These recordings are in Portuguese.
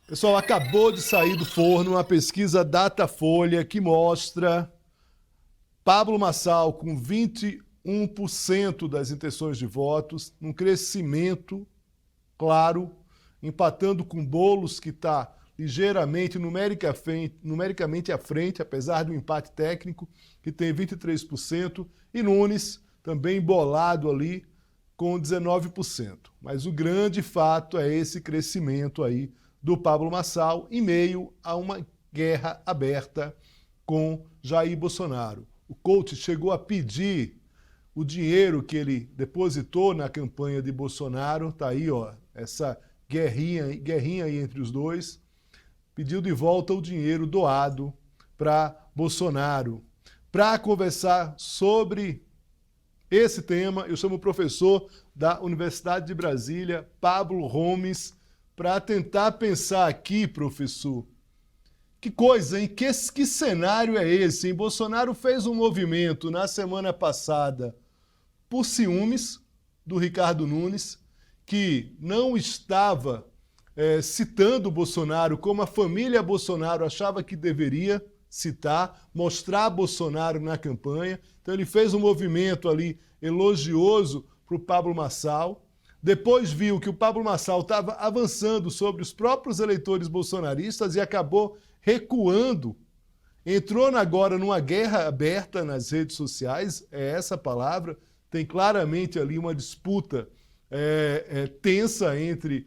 Pessoal, acabou de sair do forno uma pesquisa Datafolha que mostra Pablo Marçal com 21% das intenções de votos, um crescimento claro, empatando com Boulos, que está ligeiramente, numericamente à frente, apesar do empate técnico, que tem 23%, e Nunes também embolado ali com 19%. Mas o grande fato é esse crescimento aí do Pablo Marçal em meio a uma guerra aberta com Jair Bolsonaro. O coach chegou a pedir o dinheiro que ele depositou na campanha de Bolsonaro, tá aí, ó, essa guerrinha aí entre os dois, pediu de volta o dinheiro doado para Bolsonaro. Para conversar sobre esse tema, eu chamo o professor da Universidade de Brasília, Pablo Homes, para tentar pensar aqui, professor, que coisa, hein? Que cenário é esse, hein? Bolsonaro fez um movimento na semana passada por ciúmes do Ricardo Nunes, que não estava citando o Bolsonaro como a família Bolsonaro achava que deveria citar, mostrar Bolsonaro na campanha. Então ele fez um movimento ali elogioso para o Pablo Marçal. Depois viu que o Pablo Marçal estava avançando sobre os próprios eleitores bolsonaristas e acabou recuando. Entrou agora numa guerra aberta nas redes sociais, é essa a palavra. Tem claramente ali uma disputa tensa entre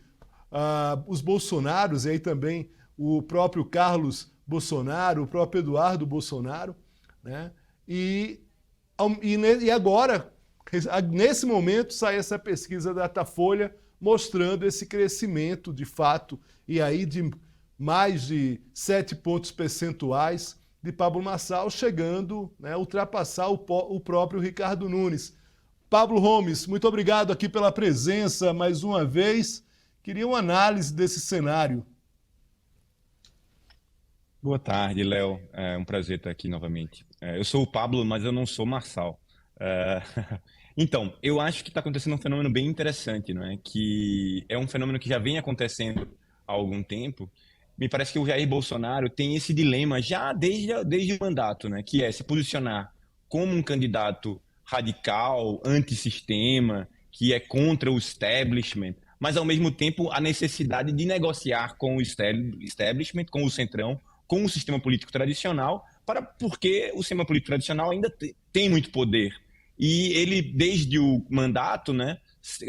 os Bolsonaros e aí também o próprio Carlos Bolsonaro, o próprio Eduardo Bolsonaro, né? E agora, nesse momento, sai essa pesquisa da Datafolha mostrando esse crescimento de fato, e aí de mais de 7 pontos percentuais de Pablo Marçal, chegando, né, a ultrapassar o próprio Ricardo Nunes. Pablo Homes, muito obrigado aqui pela presença mais uma vez. Queria uma análise desse cenário. Boa tarde, Léo. É um prazer estar aqui novamente. Eu sou o Pablo, mas eu não sou Marçal. É, Então, eu acho que está acontecendo um fenômeno bem interessante, não é? Que é um fenômeno que já vem acontecendo há algum tempo. Me parece que o Jair Bolsonaro tem esse dilema já desde o mandato, né? Que é se posicionar como um candidato radical, antissistema, que é contra o establishment, mas ao mesmo tempo a necessidade de negociar com o establishment, com o centrão, com o sistema político tradicional, porque o sistema político tradicional ainda tem muito poder. E ele, desde o mandato, né,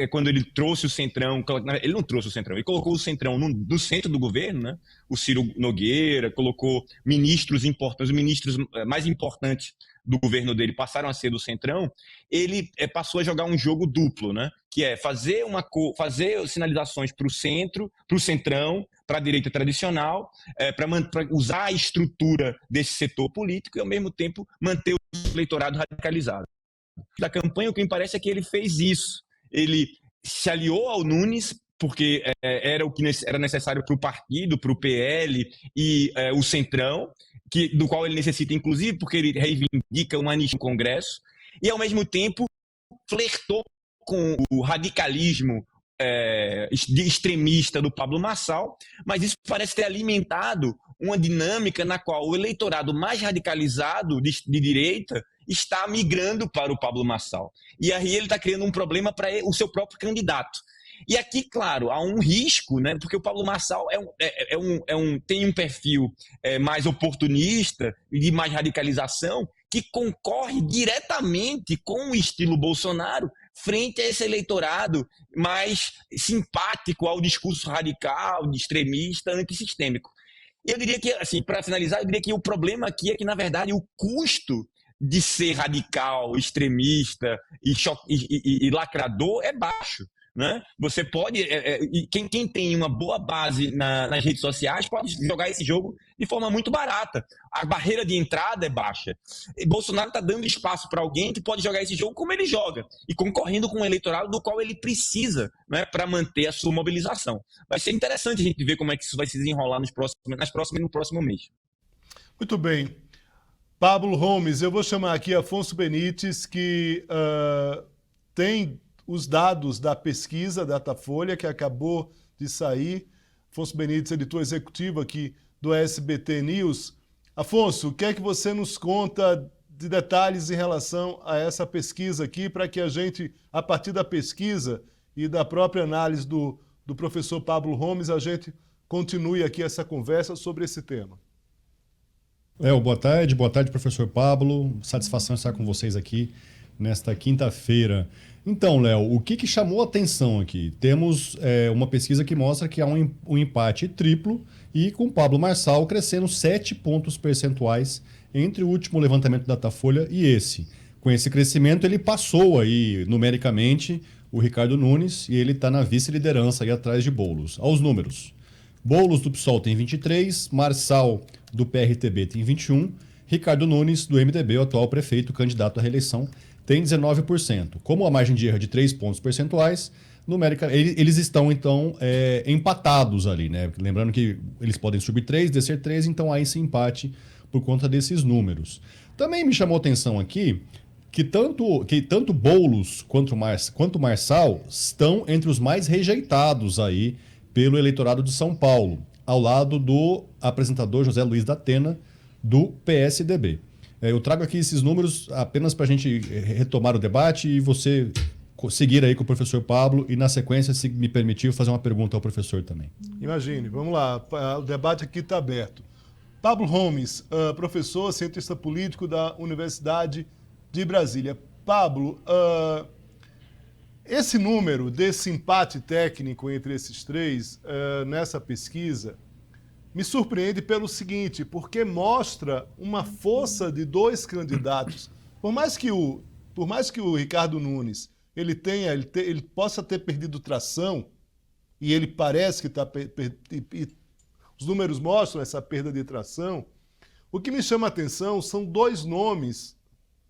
quando ele trouxe o Centrão, ele não trouxe o Centrão, ele colocou o Centrão no centro do governo, né, o Ciro Nogueira, colocou ministros importantes, os ministros mais importantes do governo dele passaram a ser do Centrão. Ele passou a jogar um jogo duplo, né, que é fazer sinalizações para o centro, para o Centrão, para a direita tradicional, para usar a estrutura desse setor político e, ao mesmo tempo, manter o eleitorado radicalizado. Da campanha, o que me parece é que ele fez isso. Ele se aliou ao Nunes, porque era o que era necessário para o partido, para o PL e o Centrão, do qual ele necessita, inclusive, porque ele reivindica uma anistia no Congresso, e, ao mesmo tempo, flertou com o radicalismo extremista do Pablo Marçal, mas isso parece ter alimentado uma dinâmica na qual o eleitorado mais radicalizado de direita está migrando para o Pablo Marçal. E aí ele está criando um problema para o seu próprio candidato. E aqui, claro, há um risco, né? Porque o Pablo Marçal tem um perfil mais oportunista e de mais radicalização, que concorre diretamente com o estilo Bolsonaro frente a esse eleitorado mais simpático ao discurso radical, extremista, antissistêmico. Eu diria que, assim, para finalizar, eu diria que o problema aqui é que, na verdade, o custo de ser radical, extremista e lacrador é baixo. Né? Você pode. Quem tem uma boa base nas redes sociais pode jogar esse jogo de forma muito barata. A barreira de entrada é baixa. E Bolsonaro está dando espaço para alguém que pode jogar esse jogo como ele joga e concorrendo com o eleitorado do qual ele precisa, né, para manter a sua mobilização. Vai ser interessante a gente ver como é que isso vai se desenrolar no próximo mês. Muito bem. Pablo Homes, eu vou chamar aqui Afonso Benites, que tem os dados da pesquisa Datafolha, que acabou de sair. Afonso Benites, editor executivo aqui do SBT News. Afonso, o que é que você nos conta de detalhes em relação a essa pesquisa aqui, para que a gente, a partir da pesquisa e da própria análise do professor Pablo Homes, a gente continue aqui essa conversa sobre esse tema? Léo, boa tarde, professor Pablo. Satisfação estar com vocês aqui nesta quinta-feira. Então, Léo, o que chamou a atenção aqui? Temos uma pesquisa que mostra que há um empate triplo e com Pablo Marçal crescendo 7 pontos percentuais entre o último levantamento da Datafolha e esse. Com esse crescimento, ele passou aí numericamente o Ricardo Nunes e ele está na vice-liderança aí atrás de Boulos. Aos números. Boulos do PSOL tem 23, Marçal do PRTB tem 21, Ricardo Nunes do MDB, o atual prefeito candidato à reeleição, tem 19%. Como a margem de erro é de 3 pontos percentuais, eles estão, então, empatados ali, né? Lembrando que eles podem subir 3, descer 3, então há esse empate por conta desses números. Também me chamou a atenção aqui que tanto Boulos quanto Marçal estão entre os mais rejeitados aí pelo eleitorado de São Paulo, ao lado do apresentador José Luiz da Atena, do PSDB. Eu trago aqui esses números apenas para a gente retomar o debate e você seguir aí com o professor Pablo e, na sequência, se me permitir, fazer uma pergunta ao professor também. Imagine, vamos lá, o debate aqui está aberto. Pablo Homes, professor, cientista político da Universidade de Brasília. Pablo, esse número desse empate técnico entre esses três nessa pesquisa me surpreende pelo seguinte, porque mostra uma força de dois candidatos. Por mais que o Ricardo Nunes ele possa ter perdido tração, e ele parece que está... Os números mostram essa perda de tração. O que me chama a atenção são dois nomes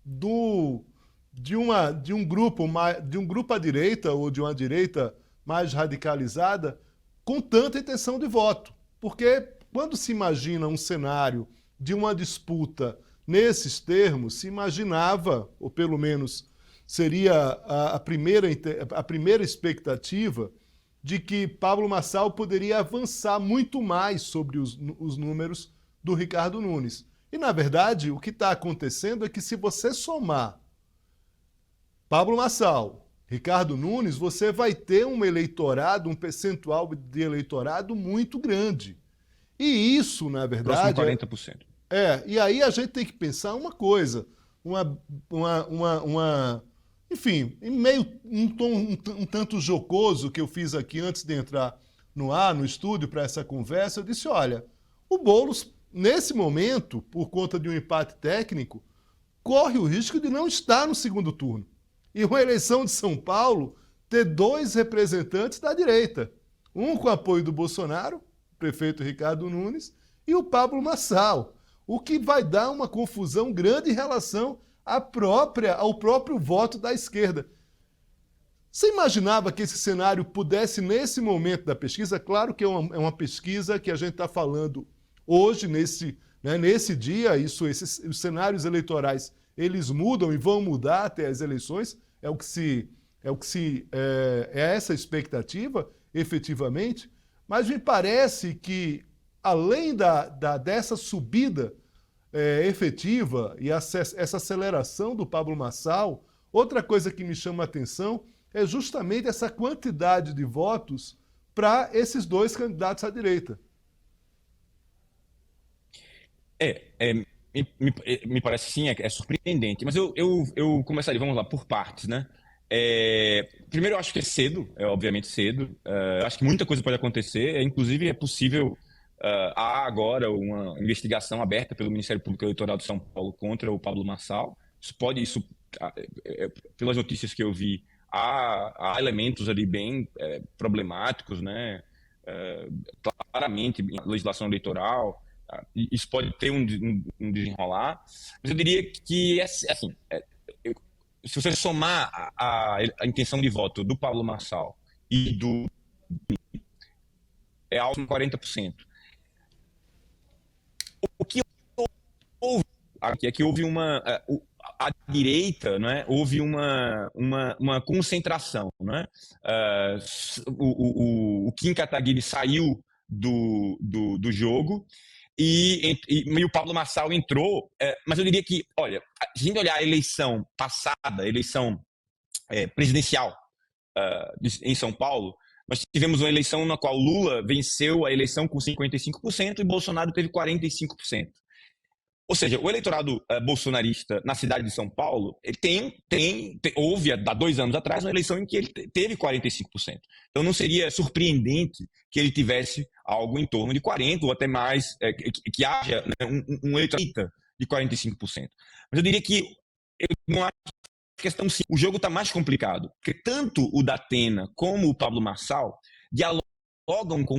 de um grupo à direita, ou de uma direita mais radicalizada, com tanta intenção de voto. Porque quando se imagina um cenário de uma disputa nesses termos, se imaginava, ou pelo menos seria a primeira expectativa, de que Pablo Marçal poderia avançar muito mais sobre os números do Ricardo Nunes. E, na verdade, o que está acontecendo é que, se você somar Pablo Marçal, Ricardo Nunes, você vai ter um eleitorado, um percentual de eleitorado muito grande. E isso, na verdade... Próximo 40%. E aí a gente tem que pensar uma coisa, enfim, em meio um tom um tanto jocoso que eu fiz aqui antes de entrar no estúdio para essa conversa, eu disse, olha, o Boulos, nesse momento, por conta de um empate técnico, corre o risco de não estar no segundo turno. E uma eleição de São Paulo ter dois representantes da direita, um com apoio do Bolsonaro, o prefeito Ricardo Nunes, e o Pablo Marçal, o que vai dar uma confusão grande em relação ao próprio voto da esquerda. Você imaginava que esse cenário pudesse, nesse momento da pesquisa, claro que é uma pesquisa que a gente está falando hoje, nesse dia, os cenários eleitorais, eles mudam e vão mudar até as eleições, é essa a expectativa, efetivamente, mas me parece que, além dessa subida efetiva e essa aceleração do Pablo Marçal, outra coisa que me chama a atenção é justamente essa quantidade de votos para esses dois candidatos à direita. Me parece sim, é surpreendente, mas eu começaria, vamos lá, por partes, né? Primeiro, eu acho que é cedo, obviamente cedo. Acho que muita coisa pode acontecer, inclusive é possível. Há agora uma investigação aberta pelo Ministério Público Eleitoral de São Paulo contra o Pablo Marçal. Pelas notícias que eu vi, há elementos ali bem problemáticos, né? Claramente, na legislação eleitoral. Isso pode ter um desenrolar, mas eu diria que, assim, se você somar a intenção de voto do Pablo Marçal e é algo de 40%. O que houve aqui é que houve a direita, não é? Houve uma concentração, não é? O Kim Kataguiri saiu do jogo. E o Pablo Marçal entrou, mas eu diria que, olha, se a gente olhar a eleição passada, a eleição presidencial em São Paulo, nós tivemos uma eleição na qual Lula venceu a eleição com 55% e Bolsonaro teve 45%. Ou seja, o eleitorado bolsonarista na cidade de São Paulo houve, há 2 anos atrás, uma eleição em que ele teve 45%. Então não seria surpreendente que ele tivesse algo em torno de 40% ou até mais, que haja, né, um eleitorado de 45%. Mas eu diria que eu não acho questão sim. O jogo está mais complicado, porque tanto o Datena como o Pablo Marçal dialogam com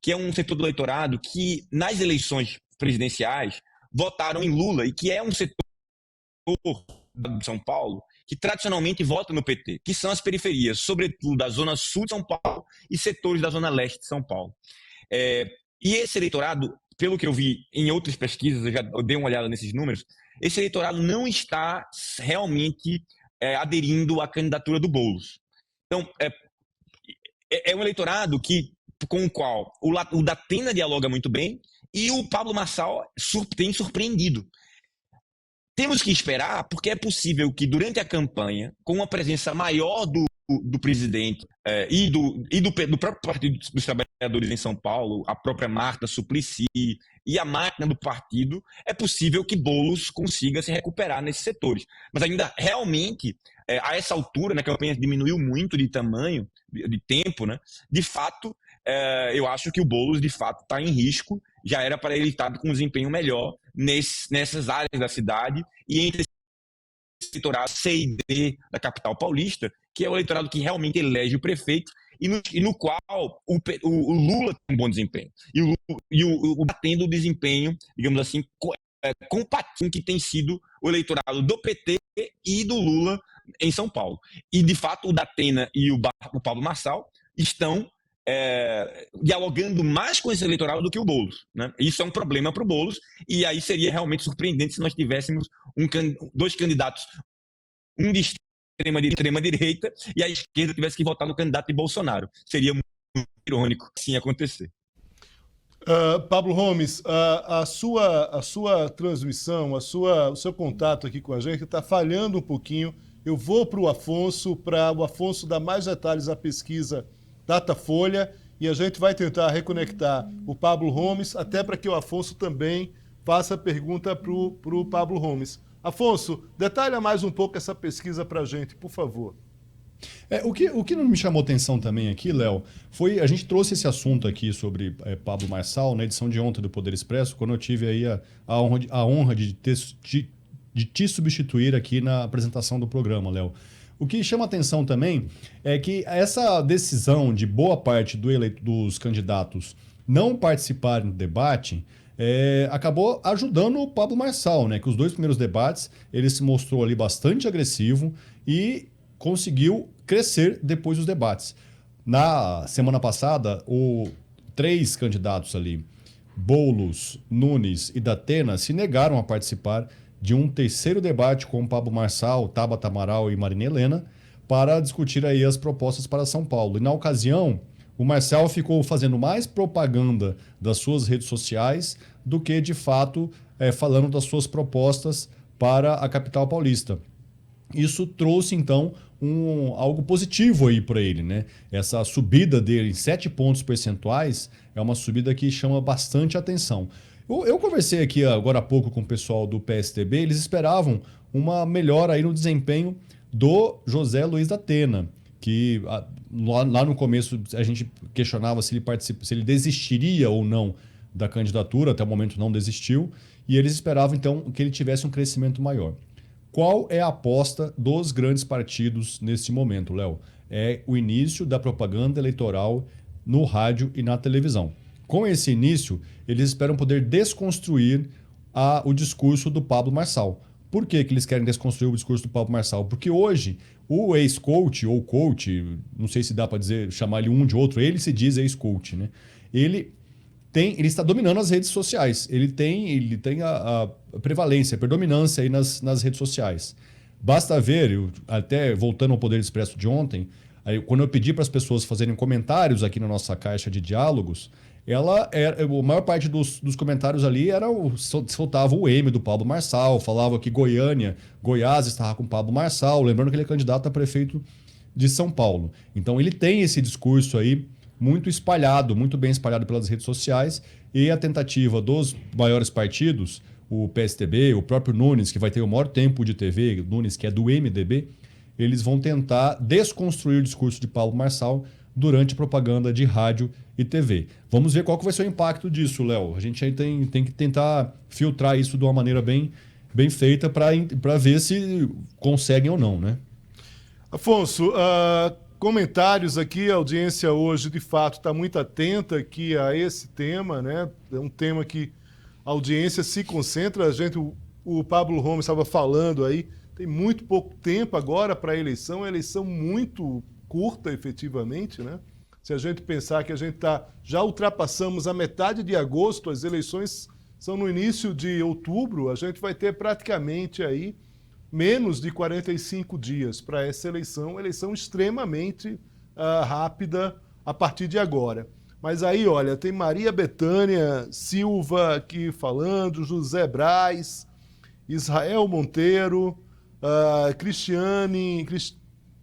que é um setor do eleitorado que, nas eleições presidenciais, votaram em Lula e que é um setor de São Paulo que tradicionalmente vota no PT, que são as periferias, sobretudo da zona sul de São Paulo e setores da zona leste de São Paulo. E esse eleitorado, pelo que eu vi em outras pesquisas, eu já dei uma olhada nesses números, esse eleitorado não está realmente aderindo à candidatura do Boulos. Então, é um eleitorado com o qual o Datena dialoga muito bem e o Pablo Marçal tem surpreendido. Temos que esperar, porque é possível que durante a campanha, com uma presença maior do presidente e do próprio Partido dos Trabalhadores em São Paulo, a própria Marta Suplicy e a máquina do partido, é possível que Boulos consiga se recuperar nesses setores. Mas ainda realmente, a essa altura, né, a campanha diminuiu muito de tamanho, de tempo, né? De fato, eu acho que o Boulos de fato está em risco, já era para ele estar com um desempenho melhor nessas áreas da cidade e entre esse eleitorado C e D da capital paulista, que é o eleitorado que realmente elege o prefeito e no qual o Lula tem um bom desempenho. E o tendo o desempenho, digamos assim, compatível que tem sido o eleitorado do PT e do Lula em São Paulo. E, de fato, o Datena e o Pablo Marçal estão dialogando mais com esse eleitorado do que o Boulos, né? Isso é um problema para o Boulos, e aí seria realmente surpreendente se nós tivéssemos 2 candidatos, um de extrema direita e a esquerda tivesse que votar no candidato de Bolsonaro. Seria muito irônico assim acontecer. Pablo Homes, a sua transmissão, o seu contato aqui com a gente está falhando um pouquinho. Eu vou para o Afonso dar mais detalhes à pesquisa Datafolha e a gente vai tentar reconectar o Pablo Homes, até para que o Afonso também faça a pergunta para o Pablo Homes. Afonso, detalha mais um pouco essa pesquisa para a gente, por favor. O que não me chamou atenção também aqui, Léo, foi a gente trouxe esse assunto aqui sobre Pablo Marçal na edição de ontem do Poder Expresso, quando eu tive aí a honra de te substituir aqui na apresentação do programa, Léo. O que chama atenção também é que essa decisão de boa parte dos candidatos não participarem do debate acabou ajudando o Pablo Marçal, né? Que os 2 primeiros debates ele se mostrou ali bastante agressivo e conseguiu crescer depois dos debates. Na semana passada, 3 candidatos ali, Boulos, Nunes e Datena, se negaram a participar de um terceiro debate com Pablo Marçal, Tabata Amaral e Marina Helena para discutir aí as propostas para São Paulo. E na ocasião, o Marçal ficou fazendo mais propaganda das suas redes sociais do que, de fato, falando das suas propostas para a capital paulista. Isso trouxe, então, algo positivo aí para ele, né? Essa subida dele em 7 pontos percentuais é uma subida que chama bastante atenção. Eu conversei aqui agora há pouco com o pessoal do PSDB, eles esperavam uma melhora aí no desempenho do José Luiz Datena, que lá no começo a gente questionava se ele desistiria ou não da candidatura, até o momento não desistiu, e eles esperavam então que ele tivesse um crescimento maior. Qual é a aposta dos grandes partidos nesse momento, Léo? É o início da propaganda eleitoral no rádio e na televisão. Com esse início, eles esperam poder desconstruir o discurso do Pablo Marçal. Por que eles querem desconstruir o discurso do Pablo Marçal? Porque hoje, o ex-coach, ou coach, não sei se dá para chamar ele um de outro, ele se diz ex-coach, né? Ele está dominando as redes sociais. Ele tem a prevalência, a predominância aí nas redes sociais. Basta ver, até voltando ao Poder Expresso de ontem, Aí, quando eu pedi para as pessoas fazerem comentários aqui na nossa caixa de diálogos, a maior parte dos comentários ali soltava o M do Pablo Marçal, falava que Goiás estava com o Pablo Marçal, lembrando que ele é candidato a prefeito de São Paulo. Então ele tem esse discurso aí muito espalhado, muito bem espalhado pelas redes sociais, e a tentativa dos maiores partidos, o PSTB, o próprio Nunes, que vai ter o maior tempo de TV, Nunes, que é do MDB, eles vão tentar desconstruir o discurso de Pablo Marçal durante propaganda de rádio e TV. Vamos ver qual que vai ser o impacto disso, Léo. A gente aí tem que tentar filtrar isso de uma maneira bem feita para ver se conseguem ou não, né? Afonso, comentários aqui, a audiência hoje de fato está muito atenta aqui a esse tema, né? É um tema que a audiência se concentra. O Pablo Gomes estava falando aí, tem muito pouco tempo agora para a eleição muito curta efetivamente, né? Se a gente pensar que já ultrapassamos a metade de agosto, as eleições são no início de outubro, a gente vai ter praticamente aí menos de 45 dias para essa eleição extremamente rápida a partir de agora. Mas aí, olha, tem Maria Bethânia Silva aqui falando, José Braz, Israel Monteiro,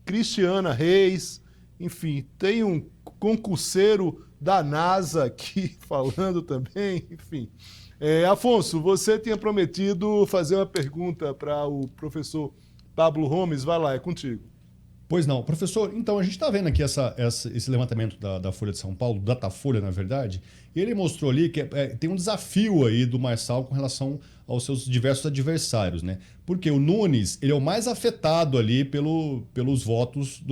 Cristiana Reis, enfim, tem um concurseiro da NASA aqui falando também, enfim. Afonso, você tinha prometido fazer uma pergunta para o professor Pablo Gomes, vai lá, é contigo. Pois não. Professor, então a gente está vendo aqui esse levantamento da Folha de São Paulo, Datafolha, na verdade, e ele mostrou ali que tem um desafio aí do Marçal com relação aos seus diversos adversários, né? Porque o Nunes, ele é o mais afetado ali pelos votos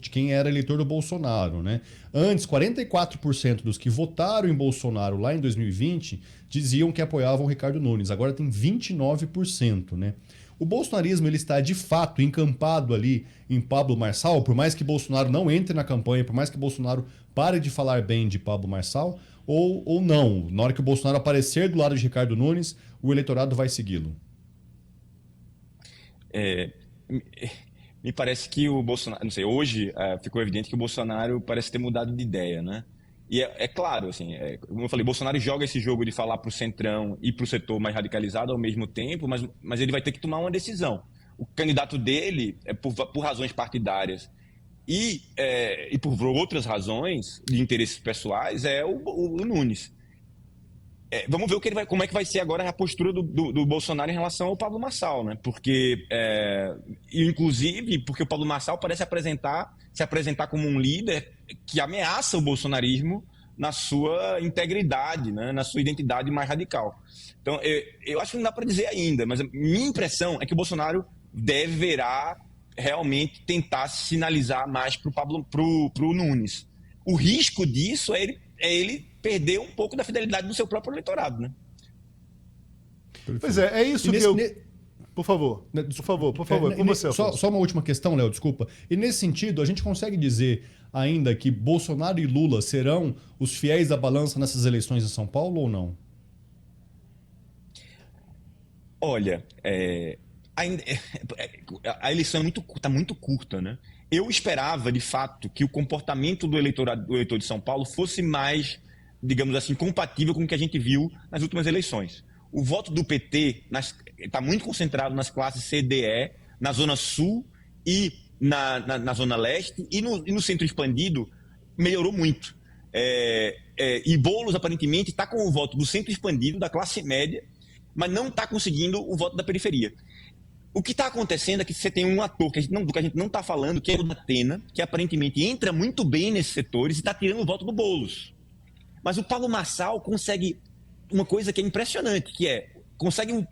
de quem era eleitor do Bolsonaro, né? Antes, 44% dos que votaram em Bolsonaro lá em 2020 diziam que apoiavam o Ricardo Nunes. Agora tem 29%, né? O bolsonarismo ele está de fato encampado ali em Pablo Marçal, por mais que Bolsonaro não entre na campanha, por mais que Bolsonaro pare de falar bem de Pablo Marçal, ou não. Na hora que o Bolsonaro aparecer do lado de Ricardo Nunes, o eleitorado vai segui-lo. Me parece que o Bolsonaro, não sei, hoje ficou evidente que o Bolsonaro parece ter mudado de ideia, né? E é claro, assim, como eu falei, Bolsonaro joga esse jogo de falar para o centrão e para o setor mais radicalizado ao mesmo tempo, mas ele vai ter que tomar uma decisão. O candidato dele, por razões partidárias e por outras razões de interesses pessoais, é o Nunes. Vamos ver como é que vai ser agora a postura do Bolsonaro em relação ao Pablo Marçal, né? Porque, inclusive, porque o Pablo Marçal parece se apresentar como um líder que ameaça o bolsonarismo na sua integridade, né? Na sua identidade mais radical. Então, eu acho que não dá para dizer ainda, mas a minha impressão é que o Bolsonaro deverá realmente tentar sinalizar mais para o Nunes. O risco disso é ele perder um pouco da fidelidade do seu próprio eleitorado, né? Pois é isso que Por favor, com você. Só uma última questão, Léo, desculpa. E nesse sentido, a gente consegue dizer ainda que Bolsonaro e Lula serão os fiéis da balança nessas eleições em São Paulo ou não? Olha, a eleição está muito curta, né? Eu esperava, de fato, que o comportamento do eleitor de São Paulo fosse mais, digamos assim, compatível com o que a gente viu nas últimas eleições. O voto do PT está muito concentrado nas classes C, D, E, na Zona Sul e na Zona Leste, e no centro expandido melhorou muito. E Boulos, aparentemente, está com o voto do centro expandido, da classe média, mas não está conseguindo o voto da periferia. O que está acontecendo é que você tem um ator do que a gente não está falando, que é o Datena, que aparentemente entra muito bem nesses setores e está tirando o voto do Boulos. Mas o Pablo Marçal consegue uma coisa que é impressionante, que consegue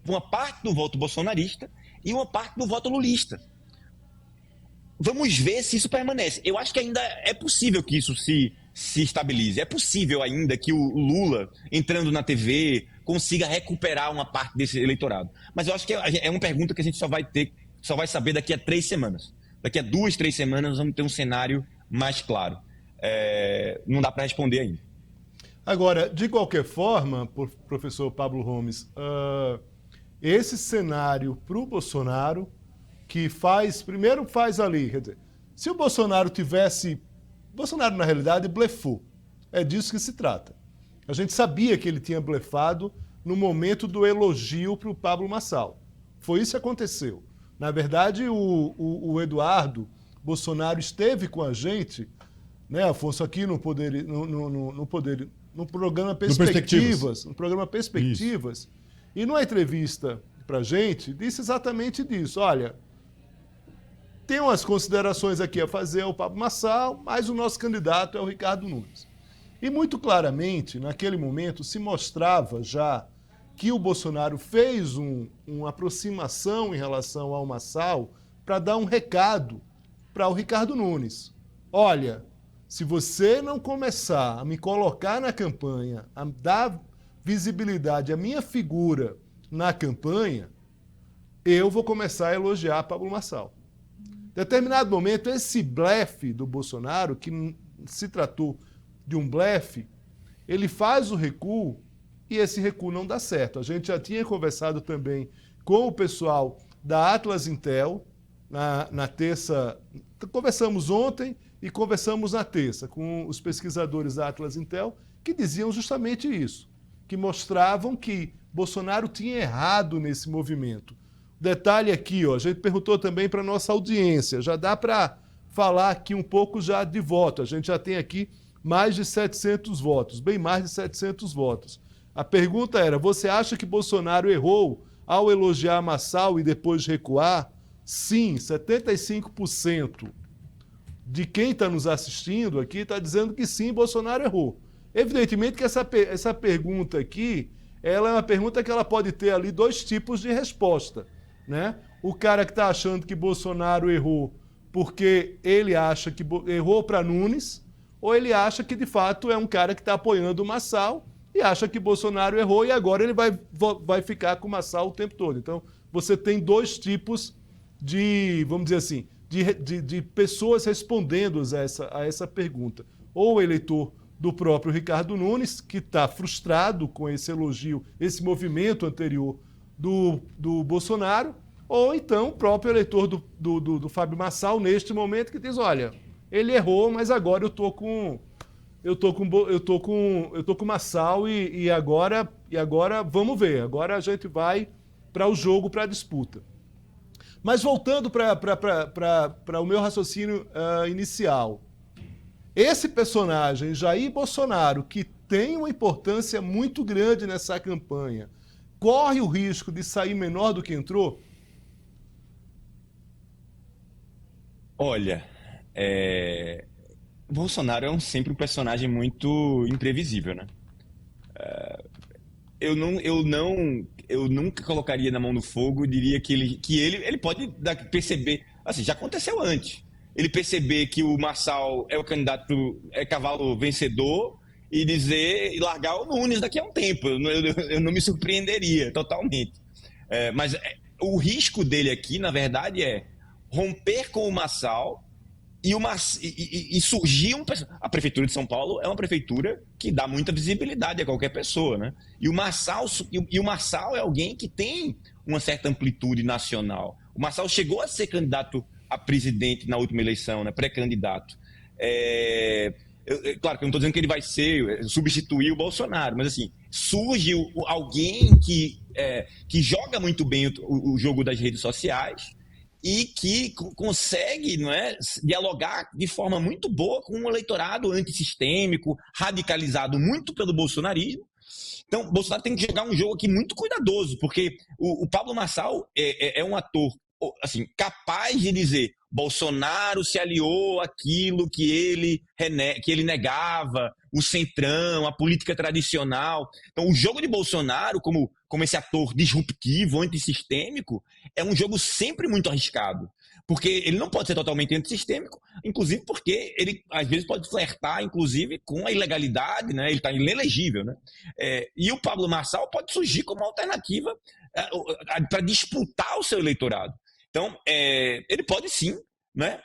uma parte do voto bolsonarista e uma parte do voto lulista. Vamos ver se isso permanece. Eu acho que ainda é possível que isso se estabilize. É possível ainda que o Lula, entrando na TV, consiga recuperar uma parte desse eleitorado. Mas eu acho que é uma pergunta que a gente só vai saber daqui a 3 semanas. Daqui a 2, 3 semanas nós vamos ter um cenário mais claro. Não dá para responder ainda. Agora, de qualquer forma, professor Pablo Gomes, esse cenário para o Bolsonaro, que primeiro faz ali, quer dizer, Se o Bolsonaro tivesse... Bolsonaro, na realidade, blefou. É disso que se trata. A gente sabia que ele tinha blefado no momento do elogio para o Pablo Marçal. Foi isso que aconteceu. Na verdade, o Eduardo Bolsonaro esteve com a gente, né, Afonso, aqui no programa Perspectivas. No programa Perspectivas. Isso. E numa entrevista para a gente, disse exatamente disso. Olha, tem umas considerações aqui a fazer ao Pablo Marçal, mas o nosso candidato é o Ricardo Nunes. E muito claramente, naquele momento, se mostrava já que o Bolsonaro fez uma aproximação em relação ao Marçal para dar um recado para o Ricardo Nunes. Olha, se você não começar a me colocar na campanha, a dar visibilidade à minha figura na campanha, eu vou começar a elogiar Pablo Marçal. Em determinado momento, esse blefe do Bolsonaro, que se tratou de um blefe, ele faz o recuo e esse recuo não dá certo. A gente já tinha conversado também com o pessoal da Atlas Intel na terça. Conversamos ontem e conversamos na terça com os pesquisadores da Atlas Intel que diziam justamente isso, que mostravam que Bolsonaro tinha errado nesse movimento. Detalhe aqui, ó, a gente perguntou também para a nossa audiência, já dá para falar aqui um pouco já de voto, a gente já tem aqui mais de 700 votos, bem mais de 700 votos. A pergunta era, você acha que Bolsonaro errou ao elogiar Marçal e depois recuar? Sim, 75% de quem está nos assistindo aqui está dizendo que sim, Bolsonaro errou. Evidentemente que essa pergunta aqui, ela é uma pergunta que ela pode ter ali dois tipos de resposta, né? O cara que está achando que Bolsonaro errou porque ele acha que errou para Nunes, ou ele acha que de fato é um cara que está apoiando o Marçal e acha que Bolsonaro errou e agora ele vai ficar com o Marçal o tempo todo. Então, você tem dois tipos de, vamos dizer assim, de pessoas respondendo a essa pergunta. Ou o eleitor do próprio Ricardo Nunes, que está frustrado com esse elogio, esse movimento anterior do Bolsonaro, ou então o próprio eleitor do Fábio Marçal, neste momento, que diz, olha, ele errou, mas agora eu tô com Marçal e agora vamos ver, agora a gente vai para o jogo, para a disputa. Mas voltando para o meu raciocínio inicial, esse personagem, Jair Bolsonaro, que tem uma importância muito grande nessa campanha, corre o risco de sair menor do que entrou? Olha, Bolsonaro é sempre um personagem muito imprevisível, né? Eu nunca colocaria na mão do fogo e diria que ele pode perceber, assim, já aconteceu antes. Ele perceber que o Marçal é o candidato, é cavalo vencedor e largar o Nunes daqui a um tempo. Eu não me surpreenderia totalmente. Mas o risco dele aqui, na verdade, é romper com o Marçal e surgir a Prefeitura de São Paulo é uma prefeitura que dá muita visibilidade a qualquer pessoa, né? E o Marçal é alguém que tem uma certa amplitude nacional. O Marçal chegou a ser candidato a presidente na última eleição, né? Pré-candidato. Claro que eu não estou dizendo que ele vai substituir o Bolsonaro, mas assim, surge alguém que joga muito bem o jogo das redes sociais e que consegue, não é, dialogar de forma muito boa com um eleitorado antissistêmico, radicalizado muito pelo bolsonarismo. Então, o Bolsonaro tem que jogar um jogo aqui muito cuidadoso, porque o Pablo Marçal é um ator assim, capaz de dizer Bolsonaro se aliou àquilo que ele negava, o centrão, a política tradicional. Então, o jogo de Bolsonaro, como esse ator disruptivo, antissistêmico, é um jogo sempre muito arriscado. Porque ele não pode ser totalmente antissistêmico, inclusive porque ele, às vezes, pode flertar, inclusive, com a ilegalidade, né? Ele está inelegível, né? E o Pablo Marçal pode surgir como alternativa para disputar o seu eleitorado. Então, ele pode sim, né,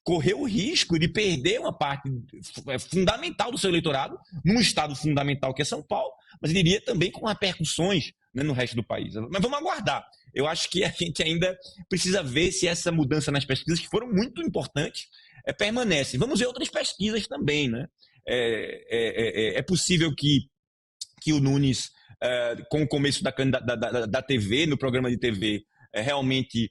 correr o risco de perder uma parte fundamental do seu eleitorado, num estado fundamental que é São Paulo, mas eu diria também com repercussões, né, no resto do país. Mas vamos aguardar. Eu acho que a gente ainda precisa ver se essa mudança nas pesquisas, que foram muito importantes, permanece. Vamos ver outras pesquisas também, né? É possível que o Nunes, com o começo da TV, no programa de TV, realmente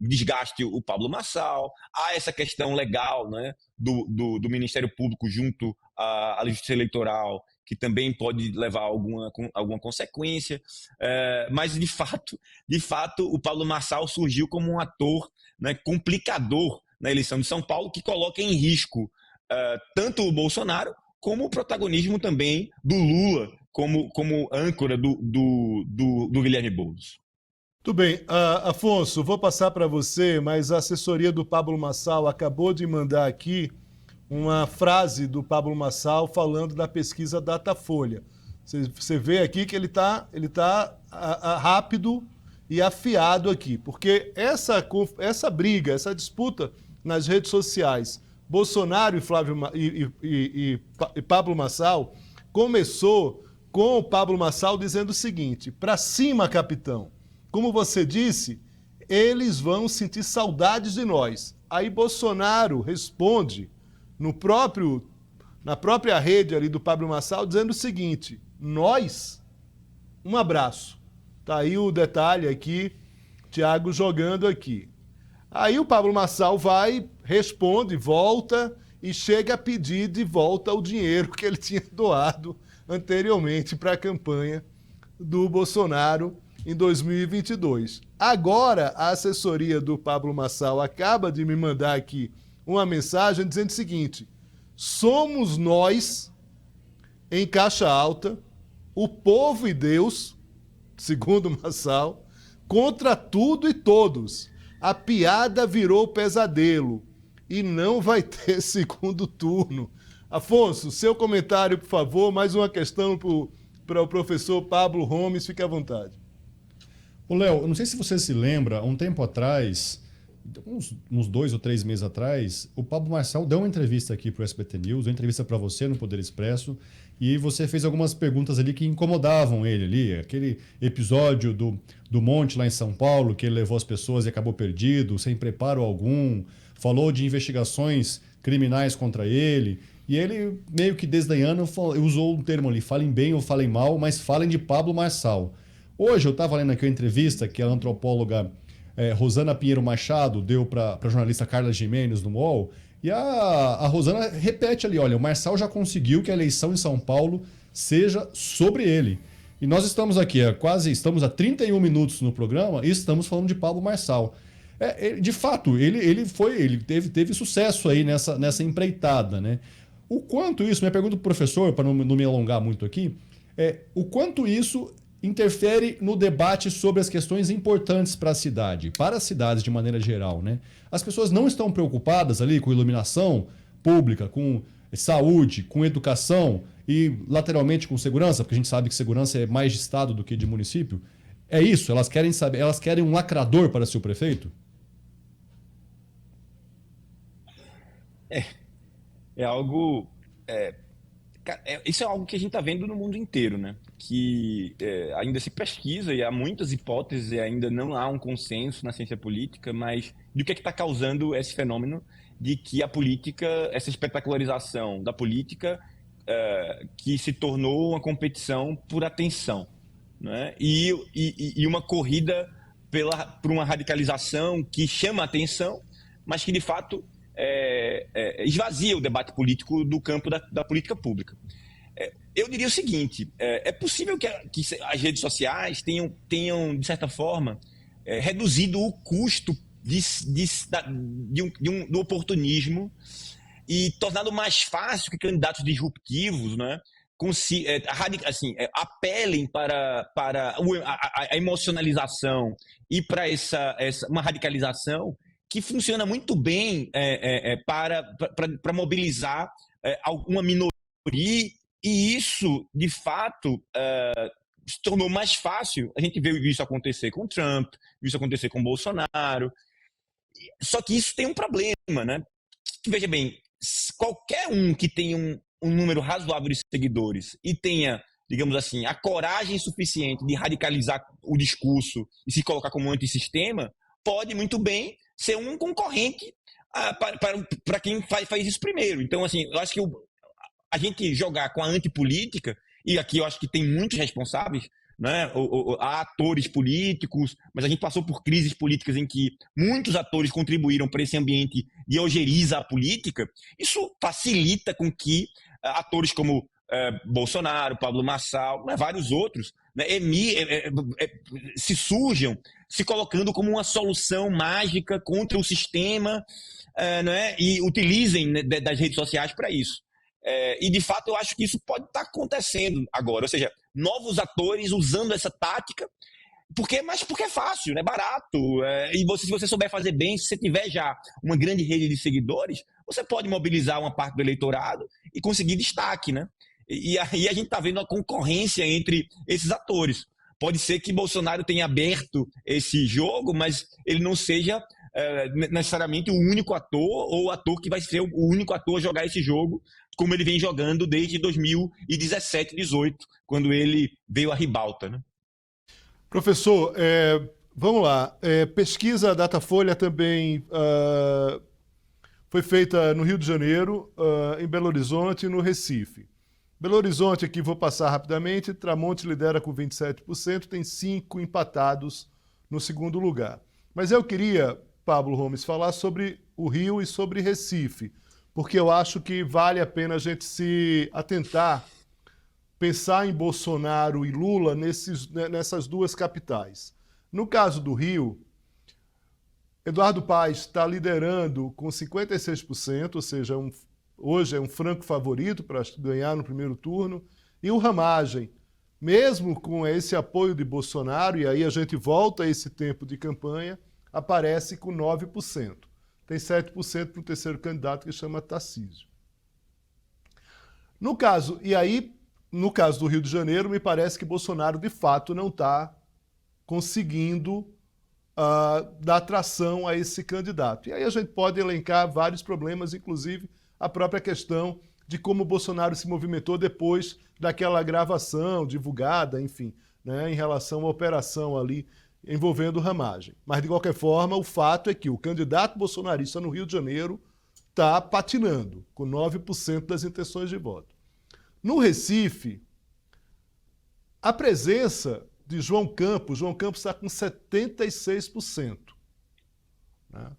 desgaste o Pablo Marçal. Há essa questão legal, né, do Ministério Público junto à Justiça Eleitoral, que também pode levar a alguma consequência. Mas, de fato, o Pablo Marçal surgiu como um ator, né, complicador na eleição de São Paulo, que coloca em risco tanto o Bolsonaro como o protagonismo também do Lula como âncora do Guilherme Boulos. Tudo bem. Afonso, vou passar para você, mas a assessoria do Pablo Marçal acabou de mandar aqui uma frase do Pablo Marçal falando da pesquisa Datafolha. Você vê aqui que ele tá rápido e afiado aqui, porque essa briga, essa disputa nas redes sociais, Bolsonaro e Pablo Marçal, começou com o Pablo Marçal dizendo o seguinte: para cima, capitão. Como você disse, eles vão sentir saudades de nós. Aí Bolsonaro responde na própria rede ali do Pablo Marçal dizendo o seguinte: nós, um abraço. Tá aí o detalhe aqui, Thiago jogando aqui. Aí o Pablo Marçal responde, volta e chega a pedir de volta o dinheiro que ele tinha doado anteriormente para a campanha do Bolsonaro em 2022. Agora, a assessoria do Pablo Marçal acaba de me mandar aqui uma mensagem dizendo o seguinte: somos nós, em caixa alta, o povo e Deus, segundo Marçal, contra tudo e todos. A piada virou pesadelo e não vai ter segundo turno. Afonso, seu comentário, por favor. Mais uma questão para o professor Pablo Homes, fique à vontade. Ô, Léo, eu não sei se você se lembra, um tempo atrás, uns 2 ou 3 meses atrás, o Pablo Marçal deu uma entrevista aqui para o SBT News, uma entrevista para você no Poder Expresso, e você fez algumas perguntas ali que incomodavam ele ali. Aquele episódio do monte lá em São Paulo, que ele levou as pessoas e acabou perdido, sem preparo algum, falou de investigações criminais contra ele, e ele, meio que desdenhando, usou um termo ali: falem bem ou falem mal, mas falem de Pablo Marçal. Hoje eu estava lendo aqui uma entrevista que a antropóloga Rosana Pinheiro Machado deu para a jornalista Carla Gimenez no UOL, e a Rosana repete ali: olha, o Marçal já conseguiu que a eleição em São Paulo seja sobre ele. E nós estamos aqui, estamos há 31 minutos no programa e estamos falando de Pablo Marçal. De fato, ele teve sucesso aí nessa empreitada, né? O quanto isso, minha pergunta para o professor, para não me alongar muito aqui, o quanto isso interfere no debate sobre as questões importantes para a cidade, para as cidades de maneira geral, né? As pessoas não estão preocupadas ali com iluminação pública, com saúde, com educação e lateralmente com segurança, porque a gente sabe que segurança é mais de estado do que de município. É isso? Elas querem saber, elas querem um lacrador para ser o prefeito? É algo. Isso é algo que a gente está vendo no mundo inteiro, né? Que ainda se pesquisa e há muitas hipóteses e ainda não há um consenso na ciência política, mas do que está causando esse fenômeno de que a política, essa espetacularização da política, que se tornou uma competição por atenção, né? E uma corrida por uma radicalização que chama a atenção, mas que de fato esvazia o debate político do campo da política pública. Eu diria o seguinte: é possível que as redes sociais tenham de certa forma, reduzido o custo do oportunismo e tornado mais fácil que candidatos disruptivos, né, apelem para a emocionalização e para uma radicalização que funciona muito bem para mobilizar alguma minoria, e isso, de fato, se tornou mais fácil. A gente viu isso acontecer com Trump, viu isso acontecer com Bolsonaro. Só que isso tem um problema, né? Que, veja bem, qualquer um que tenha um número razoável de seguidores e tenha digamos assim, a coragem suficiente de radicalizar o discurso e se colocar como antissistema, pode muito bem ser um concorrente para quem faz isso primeiro. Então, assim, eu acho que a gente jogar com a antipolítica, e aqui eu acho que tem muitos responsáveis, né? Há atores políticos, mas a gente passou por crises políticas em que muitos atores contribuíram para esse ambiente de ojeriza a política. Isso facilita com que atores como Bolsonaro, Pablo Marçal, né, vários outros, né, se surjam se colocando como uma solução mágica contra o sistema, né, e utilizem, né, das redes sociais para isso. E, de fato, eu acho que isso pode estar acontecendo agora. Ou seja, novos atores usando essa tática, porque é fácil, né? Barato. E se você souber fazer bem, se você tiver já uma grande rede de seguidores, você pode mobilizar uma parte do eleitorado e conseguir destaque, né? E aí a gente está vendo a concorrência entre esses atores. Pode ser que Bolsonaro tenha aberto esse jogo, mas ele não seja necessariamente o único ator ou o ator que vai ser o único ator a jogar esse jogo, como ele vem jogando desde 2017, 2018, quando ele veio à ribalta, né? Professor, vamos lá. Pesquisa Datafolha também foi feita no Rio de Janeiro, em Belo Horizonte e no Recife. Belo Horizonte, aqui vou passar rapidamente, Tramonte lidera com 27%, tem 5 empatados no segundo lugar. Mas eu queria, Pablo Gomes, falar sobre o Rio e sobre Recife, porque eu acho que vale a pena a gente se atentar, pensar em Bolsonaro e Lula nessas duas capitais. No caso do Rio, Eduardo Paes está liderando com 56%, ou seja, hoje é um franco favorito para ganhar no primeiro turno, e o Ramagem, mesmo com esse apoio de Bolsonaro, e aí a gente volta a esse tempo de campanha, aparece com 9%. Tem 7% para o terceiro candidato, que chama Tarcísio. No caso do Rio de Janeiro, me parece que Bolsonaro, de fato, não está conseguindo dar tração a esse candidato. E aí a gente pode elencar vários problemas, inclusive a própria questão de como Bolsonaro se movimentou depois daquela gravação divulgada, enfim, né, em relação à operação ali envolvendo Ramagem. Mas, de qualquer forma, o fato é que o candidato bolsonarista no Rio de Janeiro está patinando, com 9% das intenções de voto. No Recife, a presença de João Campos está com 76%. Né?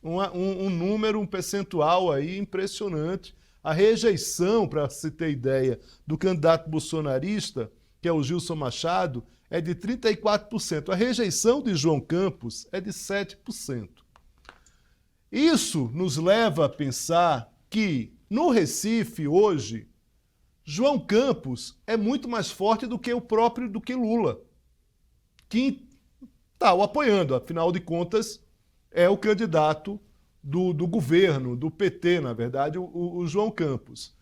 Um número, um percentual aí impressionante. A rejeição, para se ter ideia, do candidato bolsonarista, que é o Gilson Machado, é de 34%. A rejeição de João Campos é de 7%. Isso nos leva a pensar que, no Recife, hoje, João Campos é muito mais forte do que Lula, que está o apoiando, afinal de contas, é o candidato do governo, do PT, na verdade, o João Campos.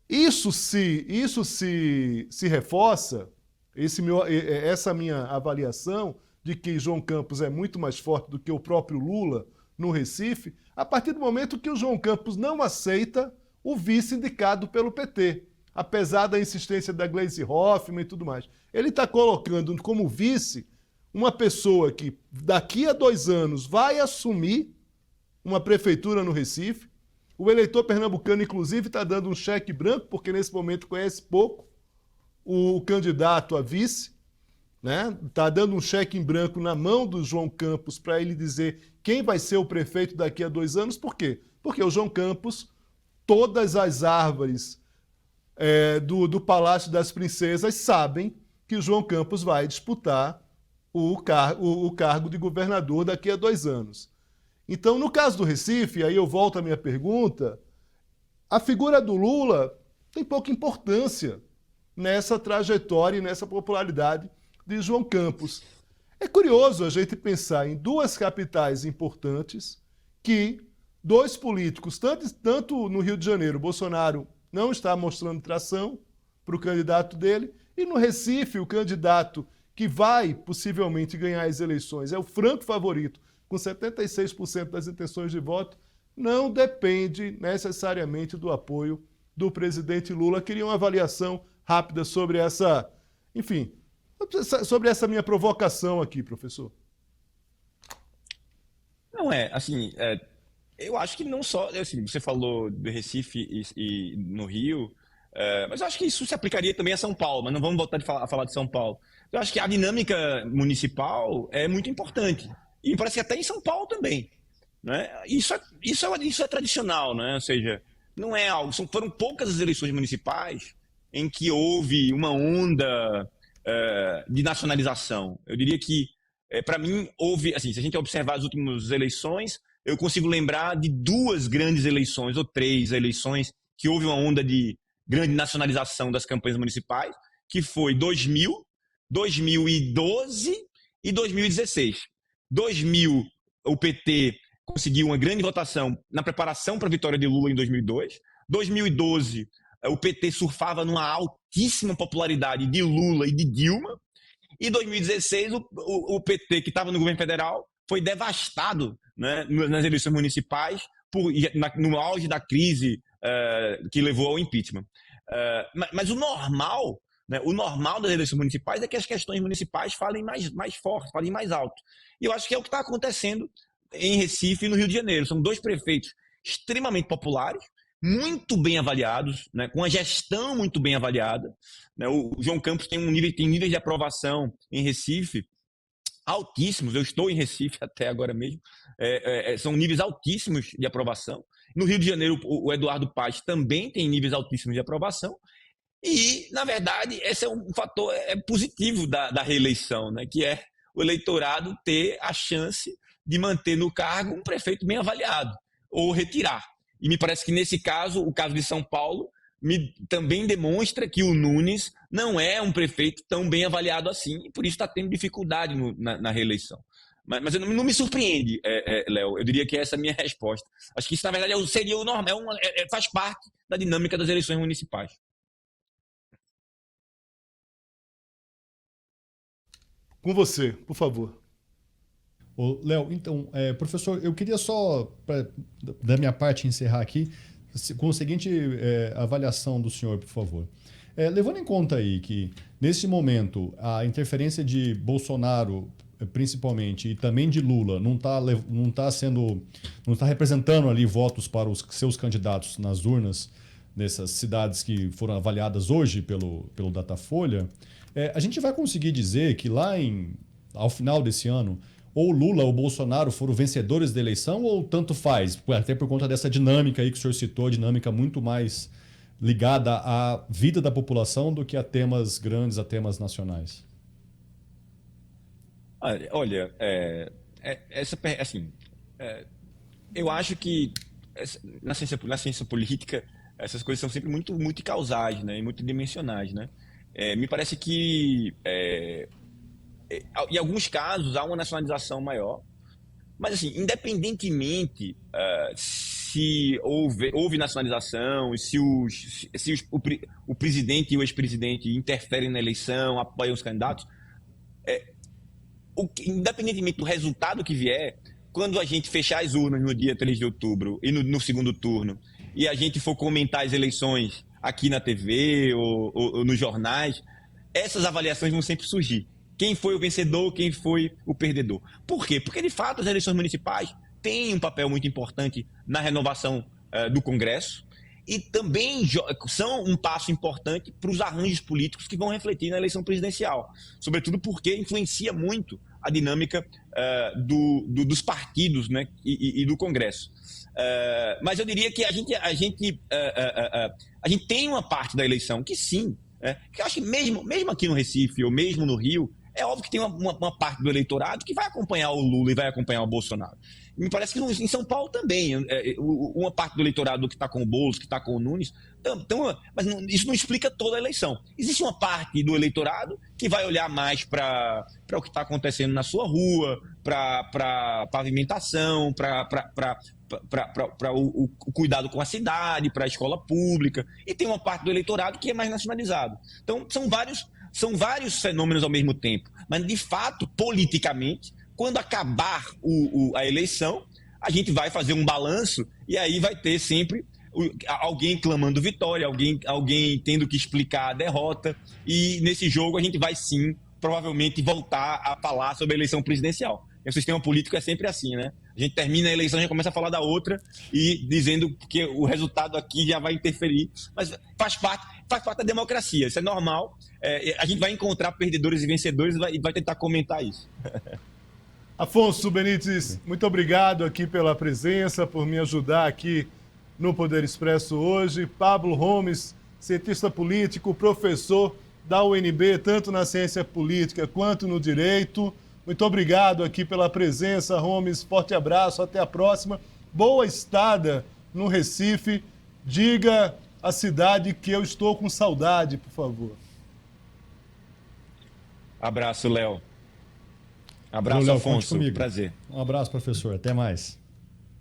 Isso se reforça, essa minha avaliação de que João Campos é muito mais forte do que o próprio Lula no Recife, a partir do momento que o João Campos não aceita o vice indicado pelo PT, apesar da insistência da Gleisi Hoffmann e tudo mais. Ele está colocando como vice uma pessoa que daqui a 2 anos vai assumir uma prefeitura no Recife. O eleitor pernambucano, inclusive, está dando um cheque branco, porque nesse momento conhece pouco o candidato a vice, né? Está dando um cheque em branco na mão do João Campos para ele dizer quem vai ser o prefeito daqui a 2 anos. Por quê? Porque o João Campos, todas as árvores do Palácio das Princesas sabem que o João Campos vai disputar o cargo de governador daqui a 2 anos. Então, no caso do Recife, aí eu volto à minha pergunta, a figura do Lula tem pouca importância nessa trajetória e nessa popularidade de João Campos. É curioso a gente pensar em 2 capitais importantes que 2 políticos, tanto no Rio de Janeiro, Bolsonaro não está mostrando tração para o candidato dele, e no Recife, o candidato que vai possivelmente ganhar as eleições é o franco favorito, com 76% das intenções de voto, não depende necessariamente do apoio do presidente Lula. Queria uma avaliação rápida sobre essa, enfim, sobre essa minha provocação aqui, professor. Não assim, eu acho que não só, assim, você falou do Recife e no Rio, mas eu acho que isso se aplicaria também a São Paulo, mas não vamos voltar a falar de São Paulo. Eu acho que a dinâmica municipal é muito importante, e parece que até em São Paulo também, né? Isso é tradicional, né? Ou seja, não é algo, foram poucas as eleições municipais em que houve uma onda de nacionalização. Eu diria que, para mim, houve, assim, se a gente observar as últimas eleições, eu consigo lembrar de 2 grandes eleições, ou 3 eleições, que houve uma onda de grande nacionalização das campanhas municipais, que foi 2000, 2012 e 2016. 2000, o PT conseguiu uma grande votação na preparação para a vitória de Lula em 2002. 2012, o PT surfava numa altíssima popularidade de Lula e de Dilma. E 2016, o PT, que estava no governo federal, foi devastado, né, nas eleições municipais, no auge da crise que levou ao impeachment. Mas o normal, né, o normal das eleições municipais é que as questões municipais falem mais forte, falem mais alto. E eu acho que é o que está acontecendo em Recife e no Rio de Janeiro. São 2 prefeitos extremamente populares, muito bem avaliados, né, com a gestão muito bem avaliada. Né, o João Campos tem níveis de aprovação em Recife altíssimos. Eu estou em Recife até agora mesmo. São níveis altíssimos de aprovação. No Rio de Janeiro, o Eduardo Paes também tem níveis altíssimos de aprovação. E, na verdade, esse é um fator positivo da reeleição, né, que é o eleitorado ter a chance de manter no cargo um prefeito bem avaliado ou retirar. E me parece que, nesse caso, o caso de São Paulo, também demonstra que o Nunes não é um prefeito tão bem avaliado assim, e por isso está tendo dificuldade na reeleição. Mas não me surpreende, Léo. Eu diria que essa é a minha resposta. Acho que isso, na verdade, seria o normal, faz parte da dinâmica das eleições municipais. Com você, por favor. Léo, então, professor, eu queria só, da minha parte, encerrar aqui com a seguinte avaliação do senhor, por favor. Levando em conta aí que, nesse momento, a interferência de Bolsonaro, principalmente, e também de Lula, não está representando ali votos para os seus candidatos nas urnas, nessas cidades que foram avaliadas hoje pelo Datafolha, a gente vai conseguir dizer que ao final desse ano, ou Lula ou Bolsonaro foram vencedores da eleição, ou tanto faz? Até por conta dessa dinâmica aí que o senhor citou, dinâmica muito mais ligada à vida da população do que a temas grandes, a temas nacionais. Olha, eu acho que na ciência política essas coisas são sempre muito multicausais, né, e multidimensionais, né? Me parece que em alguns casos há uma nacionalização maior, mas assim, independentemente se houve nacionalização, se o presidente e o ex-presidente interferem na eleição, apoiam os candidatos, independentemente do resultado que vier, quando a gente fechar as urnas no dia 3 de outubro e no segundo turno, e a gente for comentar as eleições aqui na TV ou nos jornais, essas avaliações vão sempre surgir. Quem foi o vencedor, quem foi o perdedor. Por quê? Porque, de fato, as eleições municipais têm um papel muito importante na renovação do Congresso e também são um passo importante para os arranjos políticos que vão refletir na eleição presidencial. Sobretudo porque influencia muito a dinâmica dos partidos, né, e do Congresso. Mas eu diria que a gente tem uma parte da eleição que sim, que eu acho que mesmo aqui no Recife ou mesmo no Rio, é óbvio que tem uma parte do eleitorado que vai acompanhar o Lula e vai acompanhar o Bolsonaro. Me parece que em São Paulo também, uma parte do eleitorado que está com o Boulos, que está com o Nunes, mas isso não explica toda a eleição. Existe uma parte do eleitorado que vai olhar mais para o que está acontecendo na sua rua, para pavimentação, para o cuidado com a cidade, para a escola pública, e tem uma parte do eleitorado que é mais nacionalizado. Então, são vários fenômenos ao mesmo tempo, mas, de fato, politicamente, quando acabar a eleição, a gente vai fazer um balanço e aí vai ter sempre alguém clamando vitória, alguém tendo que explicar a derrota. E nesse jogo a gente vai sim, provavelmente, voltar a falar sobre a eleição presidencial. O sistema político é sempre assim, né? A gente termina a eleição, já começa a falar da outra e dizendo que o resultado aqui já vai interferir. Mas faz parte da democracia, isso é normal. A gente vai encontrar perdedores e vencedores e vai tentar comentar isso. Afonso Benítez, muito obrigado aqui pela presença, por me ajudar aqui no Poder Expresso hoje. Pablo Homes, cientista político, professor da UNB, tanto na ciência política quanto no direito. Muito obrigado aqui pela presença, Homes. Forte abraço, até a próxima. Boa estada no Recife. Diga à cidade que eu estou com saudade, por favor. Abraço, Léo. Abraço, Léo, Afonso. conte comigo. Prazer. Um abraço, professor. Até mais.